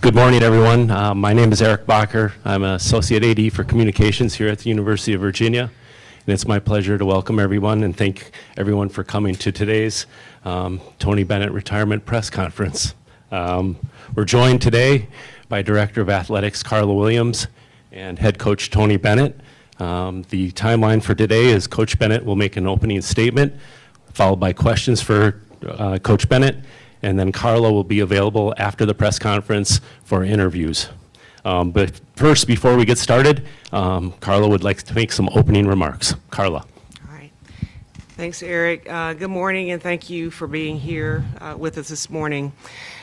Good morning, everyone. My name is Eric Bacher. I'm an Associate AD for Communications here at the University of Virginia. And it's my pleasure to welcome everyone and thank everyone for coming to today's Tony Bennett Retirement Press Conference. We're joined today by Director of Athletics Carla Williams and Head Coach Tony Bennett. The timeline for today is Coach Bennett will make an opening statement, followed by questions for Coach Bennett, and then Carla will be available after the press conference for interviews. But first, before we get started, Carla would like to make some opening remarks. Carla. All right. Thanks, Eric. Good morning, and thank you for being here with us this morning.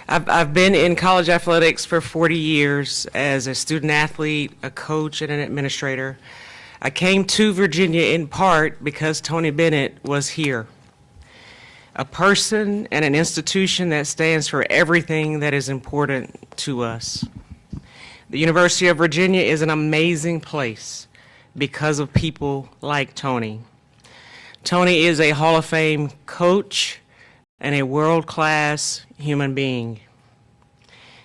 I've been in college athletics for 40 years as a student athlete, a coach, and an administrator. I came to Virginia in part because Tony Bennett was here. A person and an institution that stands for everything that is important to us. The University of Virginia is an amazing place because of people like Tony. Tony is a Hall of Fame coach and a world-class human being.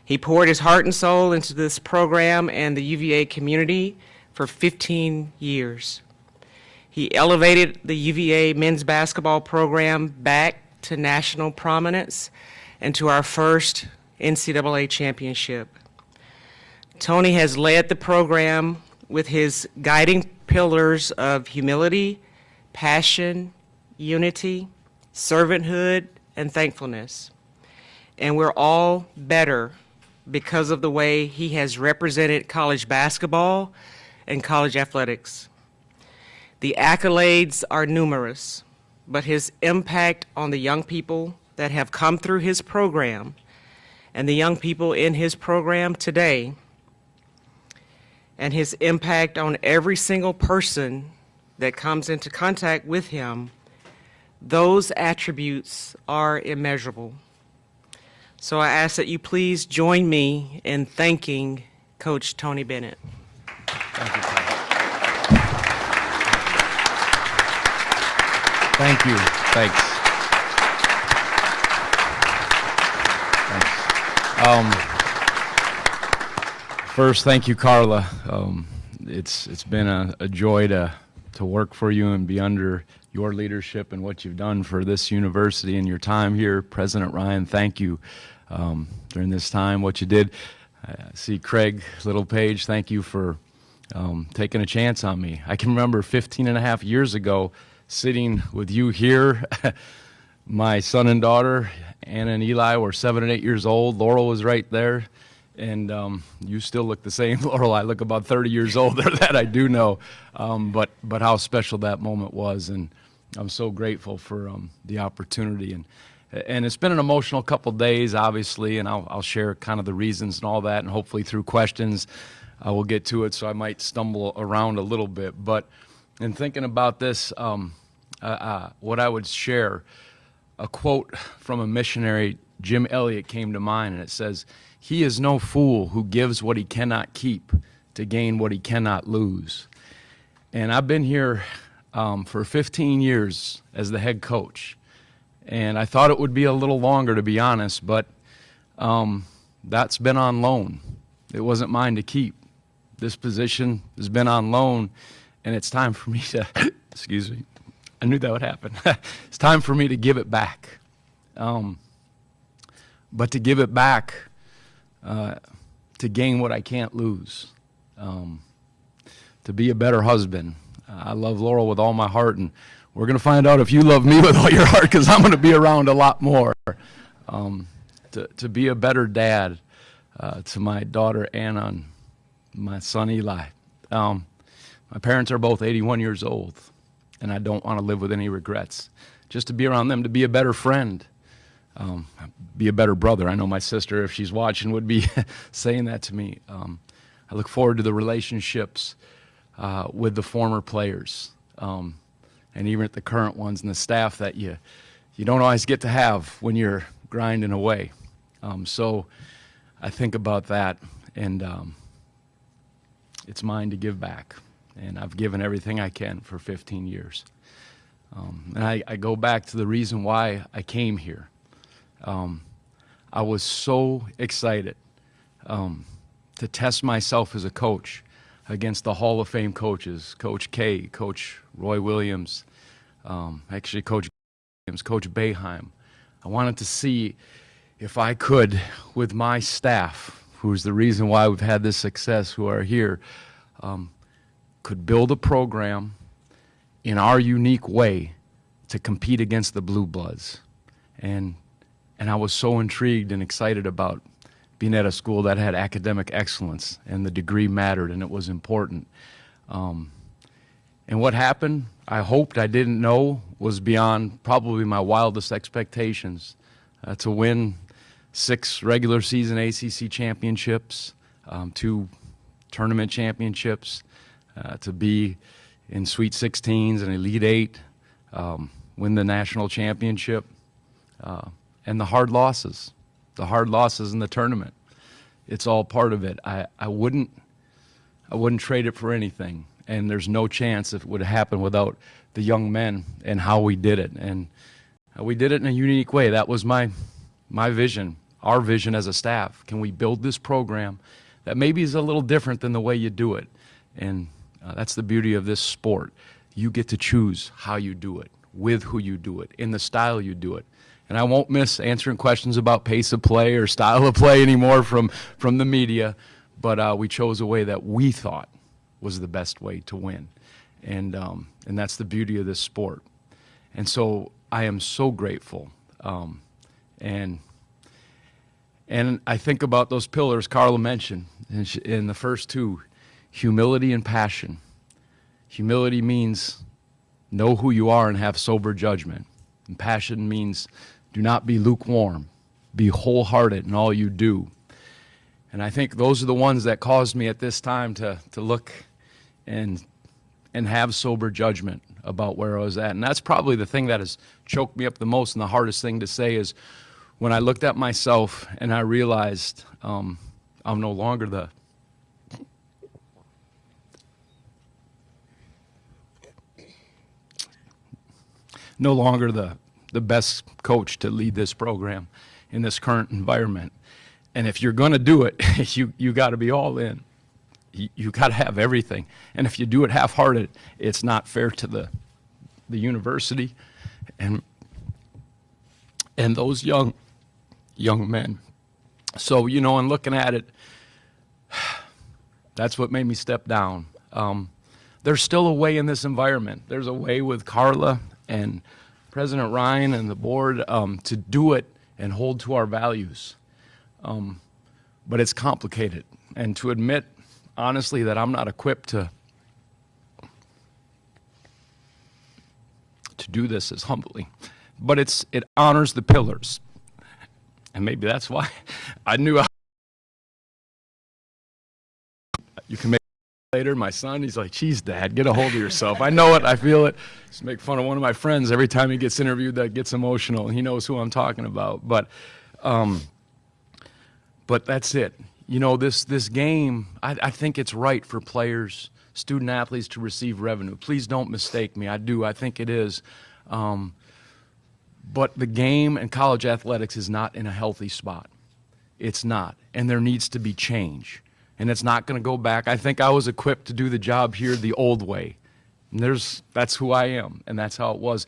He poured his heart and soul into this program and the UVA community for 15 years. He elevated the UVA men's basketball program back to national prominence and to our first NCAA championship. Tony has led the program with his guiding pillars of humility, passion, unity, servanthood, and thankfulness. And we're all better because of the way he has represented college basketball and college athletics. The accolades are numerous, but his impact on the young people that have come through his program and the young people in his program today, and his impact on every single person that comes into contact with him, those attributes are immeasurable. So I ask that you please join me in thanking Coach Tony Bennett. Thank you, Carla. Thank you. Thanks. First, thank you, Carla. It's been a joy to work for you and be under your leadership and what you've done for this university and your time here. President Ryan, thank you during this time, what you did. I see Craig Littlepage, thank you for taking a chance on me. I can remember 15 and a half years ago sitting with you here. My son and daughter, Anna and Eli, were 7 and 8 years old. Laurel was right there. And you still look the same, Laurel. I look about 30 years older, that I do know. But how special that moment was. And I'm so grateful for the opportunity. And it's been an emotional couple days, obviously, and I'll share kind of the reasons and all that. And hopefully through questions, I will get to it, so I might stumble around a little bit. But in thinking about this, what I would share, a quote from a missionary, Jim Elliot, came to mind, and it says, "He is no fool who gives what he cannot keep to gain what he cannot lose." And I've been here for 15 years as the head coach, and I thought it would be a little longer, to be honest, but that's been on loan. It wasn't mine to keep. This position has been on loan, and it's time for me to, excuse me, I knew that would happen. It's time for me to give it back. But to give it back, to gain what I can't lose, to be a better husband. I love Laurel with all my heart, and we're going to find out if you love me with all your heart, because I'm going to be around a lot more. To be a better dad to my daughter Anna and my son Eli. My parents are both 81 years old, and I don't want to live with any regrets. Just to be around them, to be a better friend, be a better brother. I know my sister, if she's watching, would be saying that to me. I look forward to the relationships with the former players, and even at the current ones and the staff that you don't always get to have when you're grinding away. So I think about that, and it's mine to give back. And I've given everything I can for 15 years. And I go back to the reason why I came here. I was so excited to test myself as a coach against the Hall of Fame coaches, Coach K, Coach Roy Williams, actually Coach Williams, Coach Boeheim. I wanted to see if I could, with my staff, who's the reason why we've had this success, who are here, could build a program in our unique way to compete against the Blue Bloods. And I was so intrigued and excited about being at a school that had academic excellence, and the degree mattered and it was important. And what happened, I hoped, I didn't know, was beyond probably my wildest expectations. To win 6 regular season ACC championships, 2 tournament championships, to be in Sweet 16s and Elite 8, win the national championship, and the hard losses in the tournament. It's all part of it. I wouldn't trade it for anything, and there's no chance it would happen without the young men and how we did it. And we did it in a unique way. That was my vision, our vision as a staff. Can we build this program that maybe is a little different than the way you do it? And that's the beauty of this sport. You get to choose how you do it, with who you do it, in the style you do it. And I won't miss answering questions about pace of play or style of play anymore from the media, but we chose a way that we thought was the best way to win. And that's the beauty of this sport. And so I am so grateful. And I think about those pillars Carla mentioned in the first 2, humility and passion. Humility means know who you are and have sober judgment. And passion means do not be lukewarm. Be wholehearted in all you do. And I think those are the ones that caused me at this time to look and have sober judgment about where I was at. And that's probably the thing that has choked me up the most, and the hardest thing to say is when I looked at myself and I realized I'm no longer the best coach to lead this program in this current environment. And if you're going to do it, you got to be all in. You got to have everything. And if you do it half-hearted, it's not fair to the university and those young men. So, and looking at it, that's what made me step down. There's still a way in this environment. There's a way with Carla and President Ryan and the board to do it and hold to our values. But it's complicated. And to admit, honestly, that I'm not equipped to do this is humbling. But it honors the pillars. And maybe that's why I knew you can make it later. My son, he's like, geez, Dad, get a hold of yourself. I know it. I feel it. Just make fun of one of my friends every time he gets interviewed that gets emotional. He knows who I'm talking about. But that's it. This game, I think it's right for players, student athletes to receive revenue. Please don't mistake me. I do. I think it is. But the game and college athletics is not in a healthy spot. It's not. And there needs to be change. And it's not going to go back. I think I was equipped to do the job here the old way. And that's who I am, and that's how it was.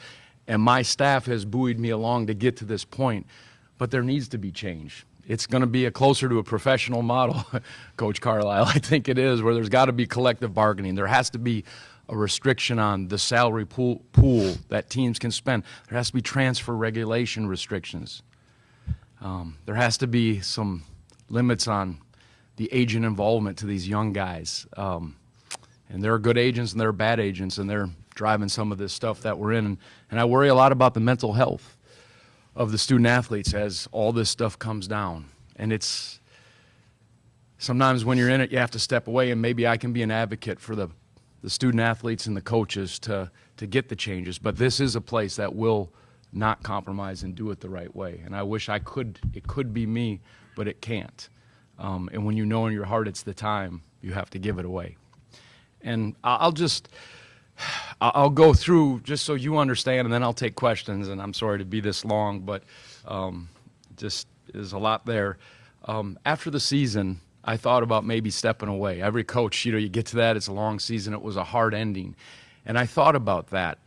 And my staff has buoyed me along to get to this point. But there needs to be change. It's going to be closer to a professional model, Coach Carlisle. I think it is, where there's got to be collective bargaining. There has to be a restriction on the salary pool that teams can spend. There has to be transfer regulation restrictions. There has to be some limits on the agent involvement to these young guys. And there are good agents and there are bad agents, and they're driving some of this stuff that we're in. And I worry a lot about the mental health of the student athletes as all this stuff comes down. And it's sometimes when you're in it, you have to step away, and maybe I can be an advocate for the student athletes and the coaches to get the changes. But this is a place that will not compromise and do it the right way. And I wish it could be me, but it can't. And when you know in your heart it's the time, you have to give it away. And I'll go through just so you understand, and then I'll take questions. And I'm sorry to be this long, but just there's a lot there. After the season, I thought about maybe stepping away. Every coach, you get to that, it's a long season, it was a hard ending. And I thought about that.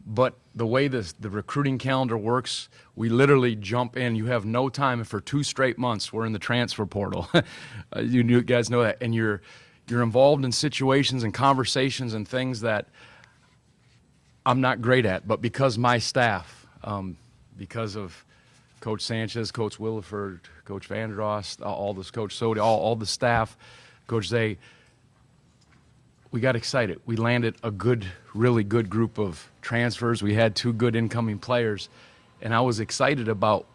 But the way the recruiting calendar works, we literally jump in. You have no time, and for 2 straight months, we're in the transfer portal. You guys know that. And you're involved in situations and conversations and things that I'm not great at. But because my staff, because of Coach Sanchez, Coach Williford, Coach Vanderost, all this, Coach Sodi, all the staff, Coach Zay, we got excited. We landed a really good group of transfers. We had 2 good incoming players, and I was excited about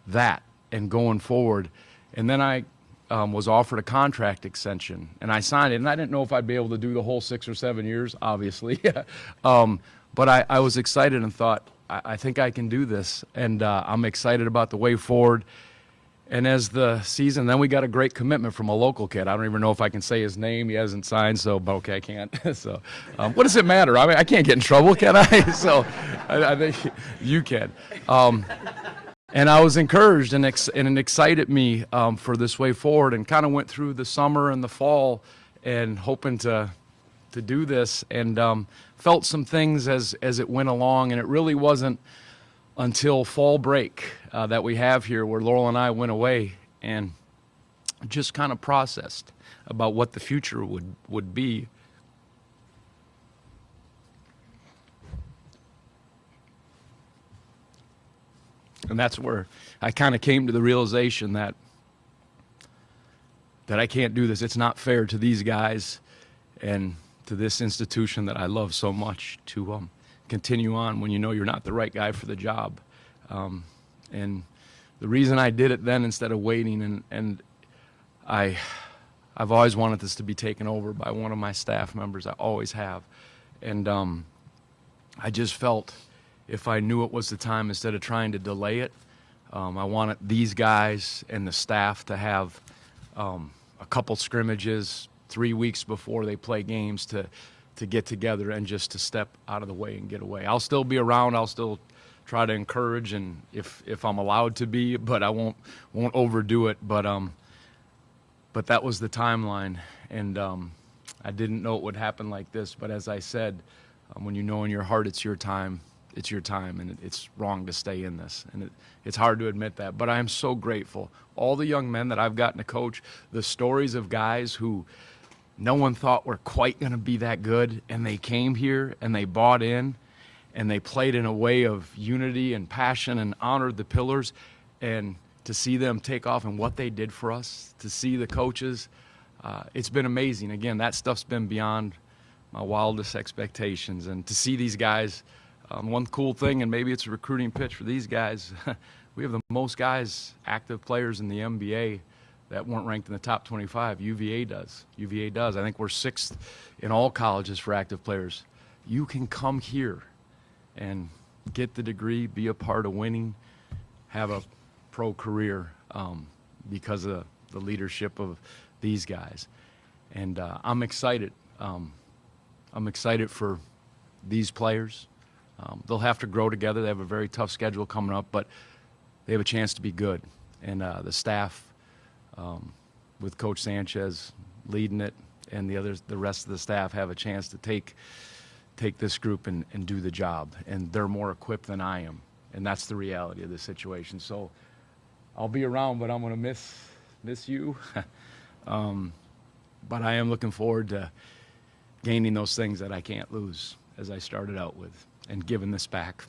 that and going forward. And then I was offered a contract extension, and I signed it. And I didn't know if I'd be able to do the whole 6 or 7 years, obviously. But I was excited and thought, I think I can do this, and I'm excited about the way forward. And as the season, then we got a great commitment from a local kid. I don't even know if I can say his name. He hasn't signed, so okay, I can't. So what does it matter? I mean, I can't get in trouble, can I? So I think you can. And I was encouraged, and it excited me for this way forward, and kind of went through the summer and the fall and hoping to do this, and felt some things as it went along. And it really wasn't until fall break that we have here, where Laurel and I went away and just kind of processed about what the future would be. And that's where I kind of came to the realization that I can't do this. It's not fair to these guys and to this institution that I love so much to continue on when you know you're not the right guy for the job. And the reason I did it then instead of waiting, and I've always wanted this to be taken over by one of my staff members. I always have. And I just felt if I knew it was the time, instead of trying to delay it, I wanted these guys and the staff to have a couple scrimmages 3 weeks before they play games to get together and just to step out of the way and get away. I'll still be around. I'll still try to encourage, and if I'm allowed to be, but I won't overdo it. But that was the timeline, and I didn't know it would happen like this. But as I said, when you know in your heart it's your time, and it's wrong to stay in this. And it's hard to admit that, but I am so grateful. All the young men that I've gotten to coach, the stories of guys who no one thought were quite going to be that good, and they came here and they bought in and they played in a way of unity and passion and honored the pillars, and to see them take off and what they did for us, to see the coaches, it's been amazing. Again, that stuff's been beyond my wildest expectations, and to see these guys, one cool thing, and maybe it's a recruiting pitch for these guys, we have the most guys, active players in the NBA that weren't ranked in the top 25. UVA does. I think we're 6th in all colleges for active players. You can come here and get the degree, be a part of winning, have a pro career because of the leadership of these guys. And I'm excited. I'm excited for these players. They'll have to grow together. They have a very tough schedule coming up, but they have a chance to be good. And the staff, with Coach Sanchez leading it, and the rest of the staff have a chance to take this group and do the job. And they're more equipped than I am, and that's the reality of the situation. So I'll be around, but I'm going to miss you. But I am looking forward to gaining those things that I can't lose, as I started out with, and giving this back.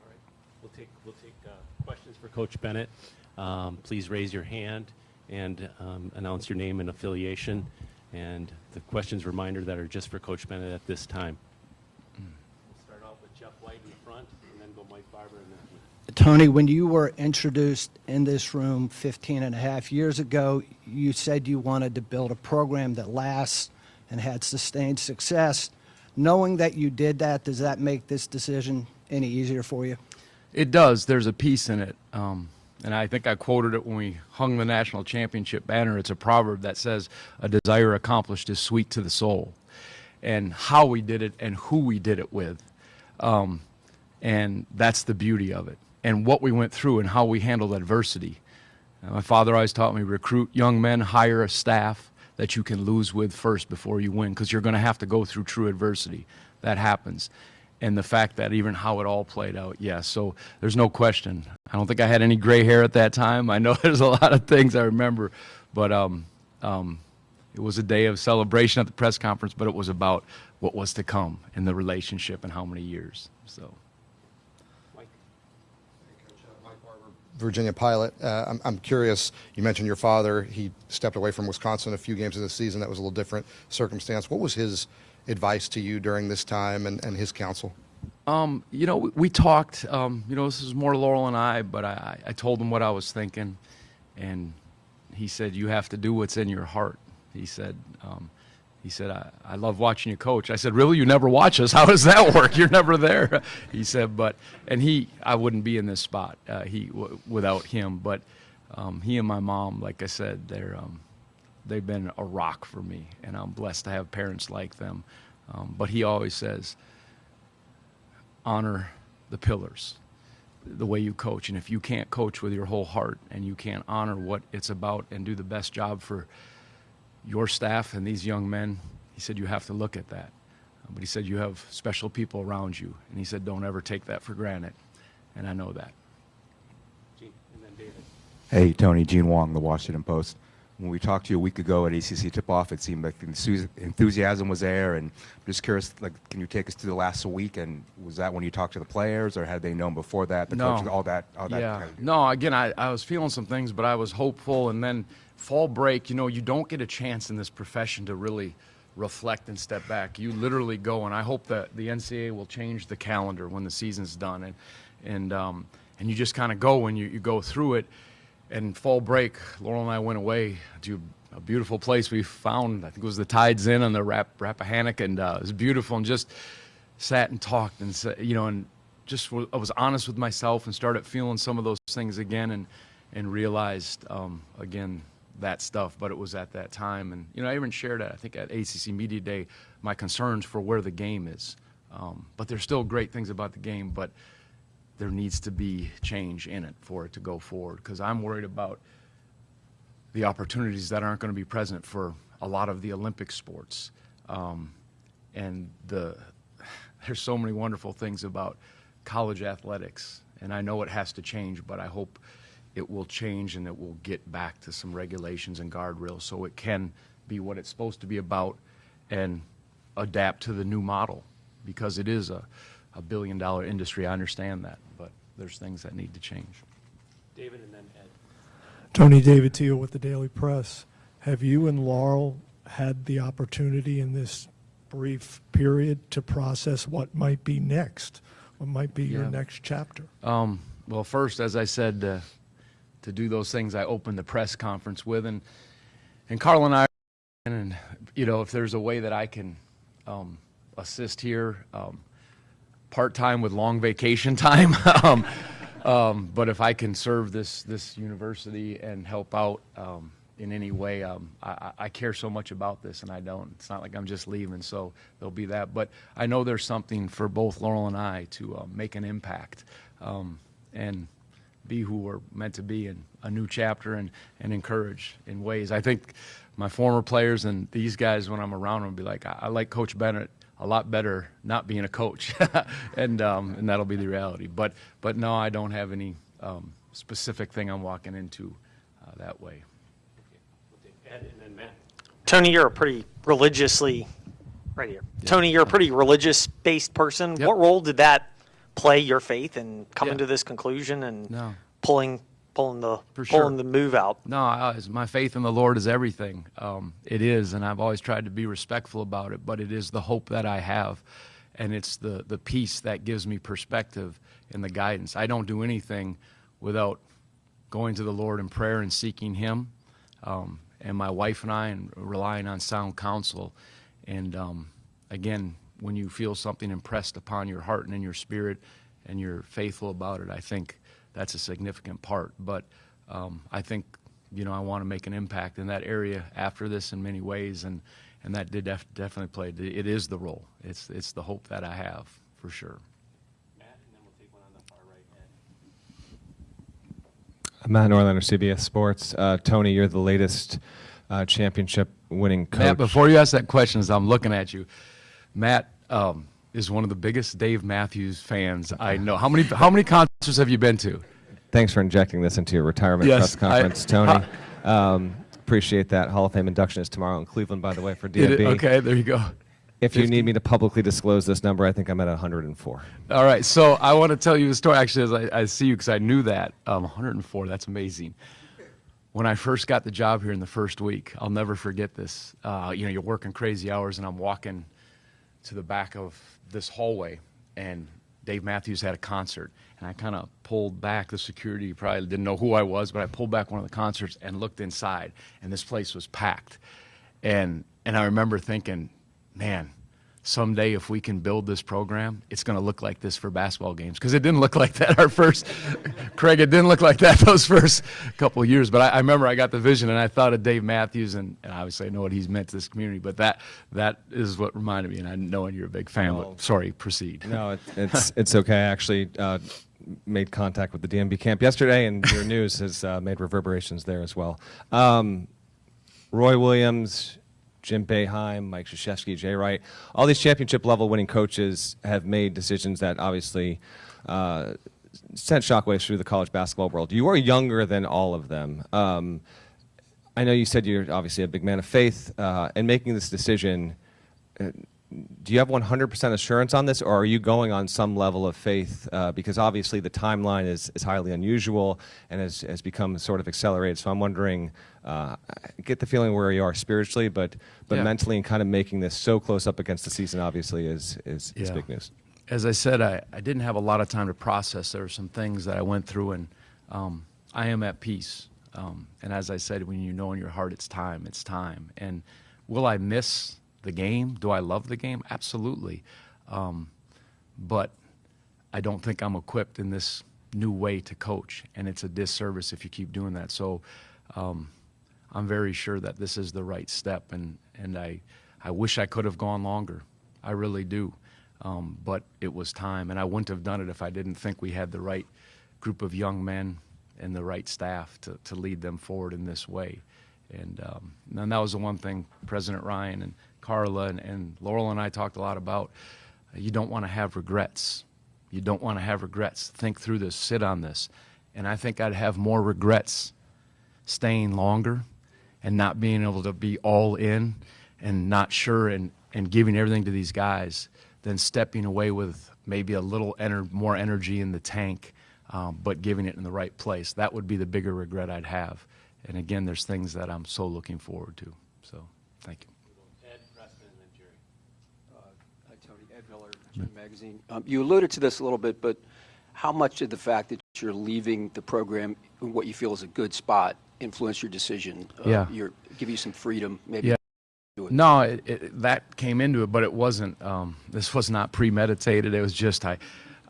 All right. We'll take questions for Coach Bennett. Please raise your hand and announce your name and affiliation. And the questions, reminder, that are just for Coach Bennett at this time. We'll start out with Jeff White in the front, and then go Mike Barber. And then Tony, when you were introduced in this room 15 and a half years ago, you said you wanted to build a program that lasts and had sustained success. Knowing that you did that, does that make this decision any easier for you? It does. There's a piece in it. And I think I quoted it when we hung the national championship banner. It's a proverb that says, "A desire accomplished is sweet to the soul." And how we did it and who we did it with. And that's the beauty of it. And what we went through and how we handled adversity. My father always taught me, recruit young men, hire a staff that you can lose with first before you win, because you're going to have to go through true adversity. That happens. And the fact that even how it all played out, yes. So there's no question. I don't think I had any gray hair at that time. I know there's a lot of things I remember, but it was a day of celebration at the press conference, but it was about what was to come in the relationship and how many years. So. Virginia Pilot. I'm curious, you mentioned your father. He stepped away from Wisconsin a few games of the season. That was a little different circumstance. What was his advice to you during this time and his counsel? We talked, this is more Laurel and I, but I told him what I was thinking, and he said, you have to do what's in your heart. He said, I love watching you coach. I said, really? You never watch us? How does that work? You're never there. He said, I wouldn't be in this spot without him. But he and my mom, like I said, they've been a rock for me, and I'm blessed to have parents like them. But he always says, honor the pillars, the way you coach. And if you can't coach with your whole heart and you can't honor what it's about and do the best job for your staff and these young men, he said, you have to look at that. But he said, you have special people around you. And he said, don't ever take that for granted. And I know that. Gene, and then David. Hey, Tony, Gene Wong, The Washington Post. When we talked to you a week ago at ACC Tip-Off, it seemed like enthusiasm was there. And I'm just curious, can you take us through the last week? And was that when you talked to the players, or had they known before that, the coaches, all that? Yeah. No, again, I was feeling some things, but I was hopeful. And then fall break, you don't get a chance in this profession to really reflect and step back. You literally go, and I hope that the NCAA will change the calendar when the season's done. And you just kind of go, and you go through it. And fall break, Laurel and I went away to a beautiful place we found. I think it was the Tides Inn on the Rappahannock, and it was beautiful. And just sat and talked, and and just I was honest with myself and started feeling some of those things again, and realized again that stuff. But it was at that time, and I even shared that I think at ACC Media Day my concerns for where the game is. But there's still great things about the game, but there needs to be change in it for it to go forward, because I'm worried about the opportunities that aren't going to be present for a lot of the Olympic sports. And there's so many wonderful things about college athletics, and I know it has to change, but I hope it will change and it will get back to some regulations and guardrails so it can be what it's supposed to be about and adapt to the new model, because it is a billion-dollar industry. I understand that, but there's things that need to change. David, and then Ed. Tony, David Teal with the Daily Press. Have you and Laurel had the opportunity in this brief period to process what might be next? What might be your next chapter? Well, first, as I said, to do those things I opened the press conference with, and Carl and I, and if there's a way that I can assist here, part-time with long vacation time. But if I can serve this university and help out in any way, I care so much about this, and I don't. It's not like I'm just leaving, so there'll be that. But I know there's something for both Laurel and I to make an impact and be who we're meant to be in a new chapter, and encourage in ways. I think my former players and these guys, when I'm around them, be like, I like Coach Bennett a lot better not being a coach, and that'll be the reality. But no, I don't have any specific thing I'm walking into that way. Okay. We'll take Ed, and then Matt. Tony, you're a pretty religiously, right here. Yeah. Tony, you're a pretty religious-based person. Yep. What role did that play, your faith, in coming Yeah. to this conclusion and No. pulling the move out? No, my faith in the Lord is everything. It is, and I've always tried to be respectful about it, but it is the hope that I have, and it's the peace that gives me perspective and the guidance. I don't do anything without going to the Lord in prayer and seeking Him, and my wife and I, and relying on sound counsel. And again, when you feel something impressed upon your heart and in your spirit, and you're faithful about it, I think that's a significant part. But I think, I want to make an impact in that area after this in many ways, and that did definitely play. It is the role. It's the hope that I have, for sure. Matt, and then we'll take one on the far right, Ed. Matt Norlander, CBS Sports. Tony, you're the latest championship-winning coach. Matt, before you ask that question, as I'm looking at you, Matt is one of the biggest Dave Matthews fans I know. How many concerts have you been to? Thanks for injecting this into your retirement press conference, Tony. Appreciate that. Hall of Fame induction is tomorrow in Cleveland, by the way, for DMB. Okay, there you go. If you need me to publicly disclose this number, I think I'm at 104. All right, so I want to tell you a story, actually, as I see you, because I knew that. 104, that's amazing. When I first got the job here in the first week, I'll never forget this. You're working crazy hours, and I'm walking to the back of this hallway, and Dave Matthews had a concert, and I kind of pulled back. The security probably didn't know who I was, but I pulled back one of the concerts and looked inside, and this place was packed. And I remember thinking, man, someday if we can build this program, it's going to look like this for basketball games. Because it didn't look like that Craig, it didn't look like that those first couple of years. But I remember I got the vision, and I thought of Dave Matthews, and obviously I know what he's meant to this community. But that is what reminded me, and I know you're a big fan. But sorry, proceed. No, it's okay. I actually made contact with the DMB camp yesterday, and your news has made reverberations there as well. Roy Williams, Jim Boeheim, Mike Krzyzewski, Jay Wright, all these championship-level winning coaches have made decisions that obviously sent shockwaves through the college basketball world. You are younger than all of them. I know you said you're obviously a big man of faith, and making this decision, do you have 100% assurance on this, or are you going on some level of faith? Because obviously the timeline is highly unusual and has become sort of accelerated. So I'm wondering, get the feeling where you are spiritually, but Yeah. mentally, and kind of making this so close up against the season obviously is big news. As I said, I didn't have a lot of time to process. There were some things that I went through, and I am at peace. And as I said, when you know in your heart it's time, it's time. And will I miss the game? Do I love the game? Absolutely. But I don't think I'm equipped in this new way to coach, and it's a disservice if you keep doing that. So I'm very sure that this is the right step, and I wish I could have gone longer. I really do. But it was time, and I wouldn't have done it if I didn't think we had the right group of young men and the right staff to lead them forward in this way. And that was the one thing President Ryan and Carla and Laurel and I talked a lot about. You don't want to have regrets. You don't want to have regrets. Think through this, sit on this. And I think I'd have more regrets staying longer and not being able to be all in and not sure and giving everything to these guys than stepping away with maybe a little more energy in the tank, but giving it in the right place. That would be the bigger regret I'd have. And again, there's things that I'm so looking forward to. So, thank you. Ed, Preston, and then Jerry. Hi, Tony. Ed Miller, Gym Magazine. You alluded to this a little bit, but how much did the fact that you're leaving the program in what you feel is a good spot influence your decision? Give you some freedom, maybe? Yeah. Do it? No, that came into it, but it wasn't. This was not premeditated. It was just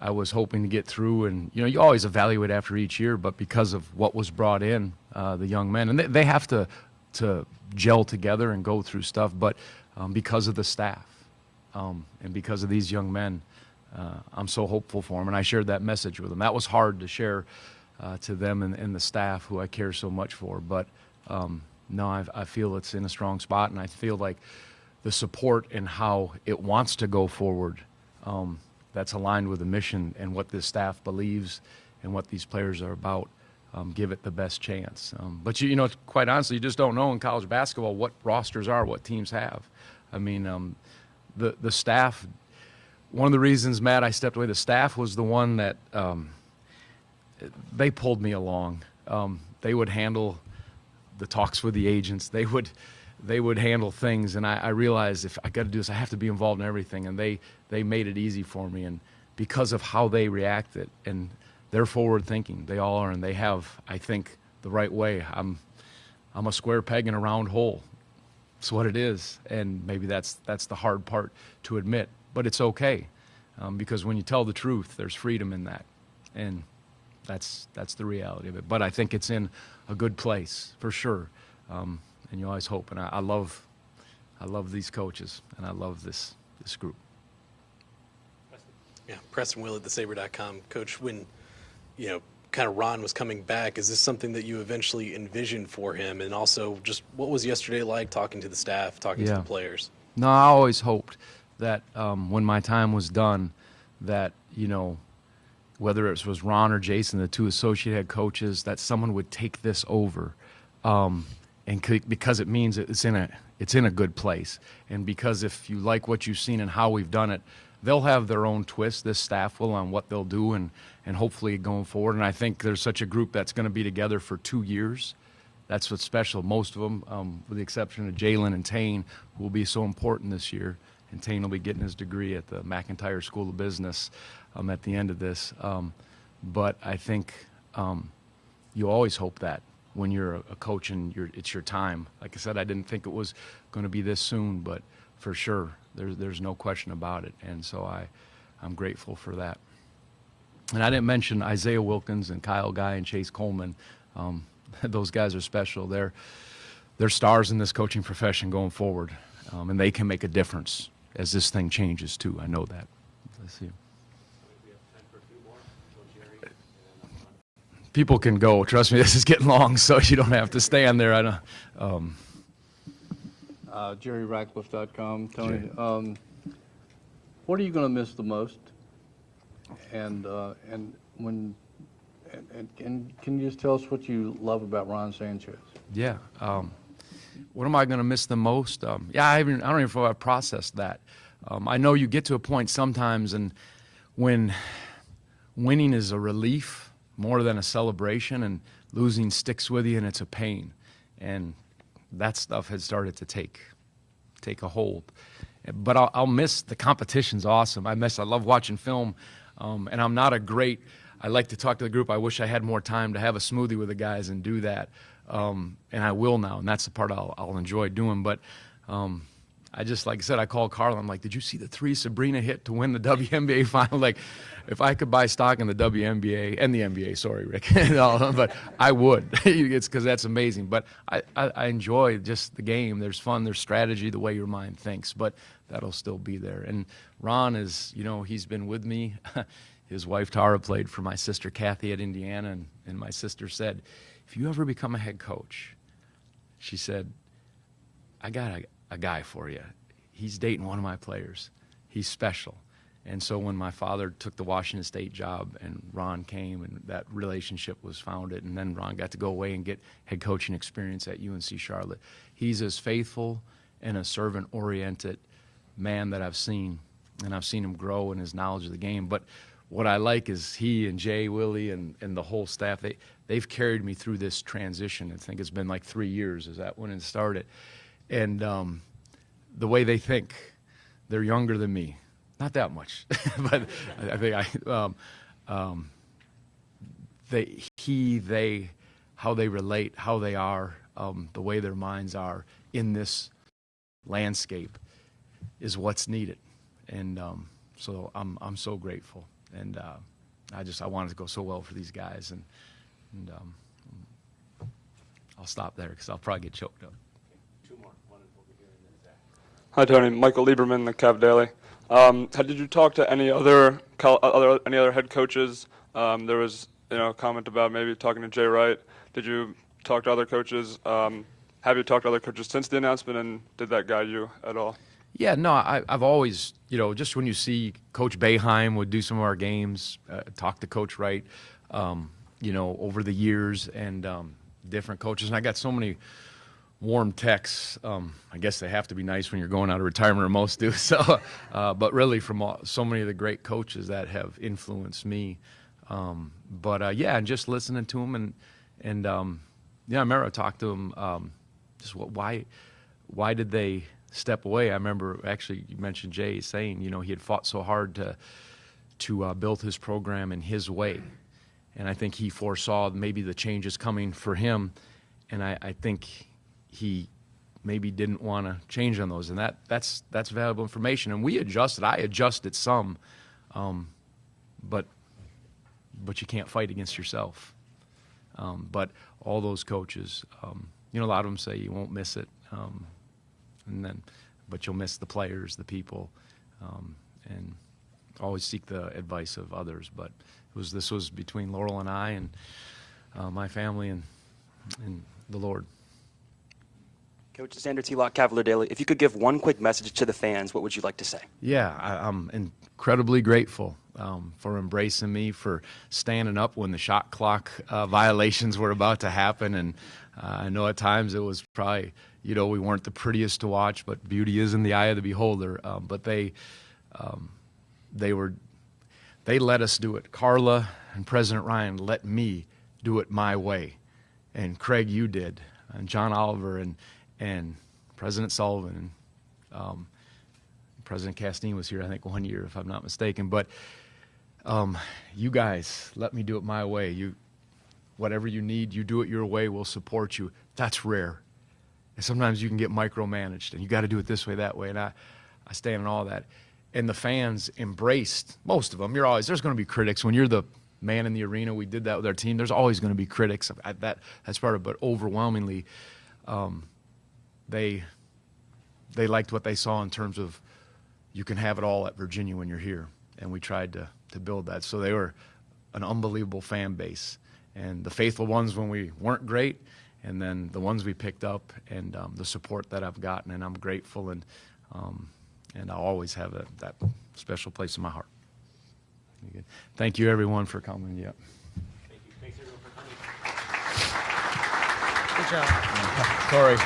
I was hoping to get through, and you always evaluate after each year, but because of what was brought in, the young men, and they have to gel together and go through stuff, but because of the staff and because of these young men, I'm so hopeful for them, and I shared that message with them. That was hard to share to them and the staff who I care so much for, but no, I feel it's in a strong spot, and I feel like the support and how it wants to go forward, that's aligned with the mission and what this staff believes and what these players are about, give it the best chance. But quite honestly, you just don't know in college basketball what rosters are, what teams have. I mean, the staff, one of the reasons, Matt, I stepped away, the staff was the one that they pulled me along. They would handle the talks with the agents. They would handle things, and I realized if I got to do this, I have to be involved in everything, and they made it easy for me. And because of how they reacted, and they're forward thinking, they all are, and they have, I think, the right way. I'm a square peg in a round hole. It's what it is, and maybe that's the hard part to admit, but it's okay, because when you tell the truth, there's freedom in that, and that's the reality of it. But I think it's in a good place for sure. And you always hope, and I love these coaches, and I love this group. Yeah, Preston Will at thesaber.com. Coach, when kind of Ron was coming back. Is this something that you eventually envisioned for him? And also, just what was yesterday like talking to the staff, talking to the players? No, I always hoped that when my time was done, that, whether it was Ron or Jason, the two associate head coaches, that someone would take this over, because it means it's in a good place, and because if you like what you've seen and how we've done it, they'll have their own twist. This staff will, on what they'll do, and hopefully going forward. And I think there's such a group that's going to be together for 2 years. That's what's special. Most of them, with the exception of Jalen and Tane, who will be so important this year. And Tane will be getting his degree at the McIntyre School of Business at the end of this. But I think you always hope that when you're a coach and it's your time. Like I said, I didn't think it was going to be this soon, but for sure, there's no question about it. And so I'm grateful for that. And I didn't mention Isaiah Wilkins and Kyle Guy and Chase Coleman. Those guys are special. They're stars in this coaching profession going forward, and they can make a difference as this thing changes too. I know that. Let's see. People can go. Trust me, this is getting long, so you don't have to stand there. I don't. JerryRatcliffe.com. Tony, what are you going to miss the most? And can you just tell us what you love about Ron Sanchez? Yeah. What am I going to miss the most? I don't even know if I've processed that. I know you get to a point sometimes, and when winning is a relief more than a celebration, and losing sticks with you, and it's a pain. And that stuff has started to take a hold. But I'll miss the competition's awesome. I love watching film, and I'm not a great. I like to talk to the group. I wish I had more time to have a smoothie with the guys and do that, and I will now. And that's the part I'll enjoy doing. But I just, like I said, I called Carl. I'm like, did you see the 3 Sabrina hit to win the WNBA final? Like, if I could buy stock in the WNBA and the NBA, sorry, Rick, but I would. It's because that's amazing. But I enjoy just the game. There's fun. There's strategy, the way your mind thinks. But that'll still be there. And Ron is, he's been with me. His wife, Tara, played for my sister, Kathy, at Indiana. And my sister said, if you ever become a head coach, she said, I got a guy for you. He's dating one of my players. He's special. And so when my father took the Washington State job and Ron came, and that relationship was founded, and then Ron got to go away and get head coaching experience at UNC Charlotte. He's as faithful and a servant-oriented man that I've seen, and I've seen him grow in his knowledge of the game. But what I like is he and Jay, Willie, and the whole staff, they've carried me through this transition. I think it's been like 3 years is that when it started. And the way they think, they're younger than me. Not that much, but I think they, how they relate, how they are, the way their minds are in this landscape is what's needed. And so I'm so grateful. And I wanted to go so well for these guys. And I'll stop there because I'll probably get choked up. Hi, Tony. Michael Lieberman, the Cav Daily. Did you talk to any other head coaches? There was a comment about maybe talking to Jay Wright. Did you talk to other coaches? Have you talked to other coaches since the announcement, and did that guide you at all? Yeah, no, I've always, just when you see Coach Boeheim would do some of our games, talk to Coach Wright, over the years, and different coaches. And I got so many warm texts. I guess they have to be nice when you're going out of retirement, or most do. So, but really from so many of the great coaches that have influenced me. And just listening to them, and I remember I talked to them. Why did they step away? I remember actually you mentioned Jay saying, he had fought so hard to build his program in his way, and I think he foresaw maybe the changes coming for him, and I think he maybe didn't want to change on those, and that's valuable information. And we adjusted. I adjusted some, but you can't fight against yourself. But all those coaches, a lot of them say you won't miss it, but you'll miss the players, the people, and always seek the advice of others. But This was between Laurel and I and my family and the Lord. Coach Xander T. Cavalier Daily, if you could give one quick message to the fans, what would you like to say? Yeah, I'm incredibly grateful for embracing me, for standing up when the shot clock violations were about to happen. And I know at times it was probably, we weren't the prettiest to watch, but beauty is in the eye of the beholder. But they let us do it. Carla and President Ryan let me do it my way. And Craig, you did. And John Oliver and President Sullivan and President Castine was here, I think, one year, if I'm not mistaken. But you guys let me do it my way. Whatever you need, you do it your way, we'll support you. That's rare. And sometimes you can get micromanaged, and you got to do it this way, that way. And I stand in all that. And the fans embraced, most of them. There's going to be critics. When you're the man in the arena, we did that with our team, there's always going to be critics. That's part of it. But overwhelmingly, they liked what they saw in terms of you can have it all at Virginia when you're here. And we tried to build that. So they were an unbelievable fan base. And the faithful ones when we weren't great, and then the ones we picked up, and the support that I've gotten, and I'm grateful, and I'll always have that special place in my heart. Thank you, everyone, for coming. Yep. Thank you. Thanks, everyone, for coming. Good job. Sorry.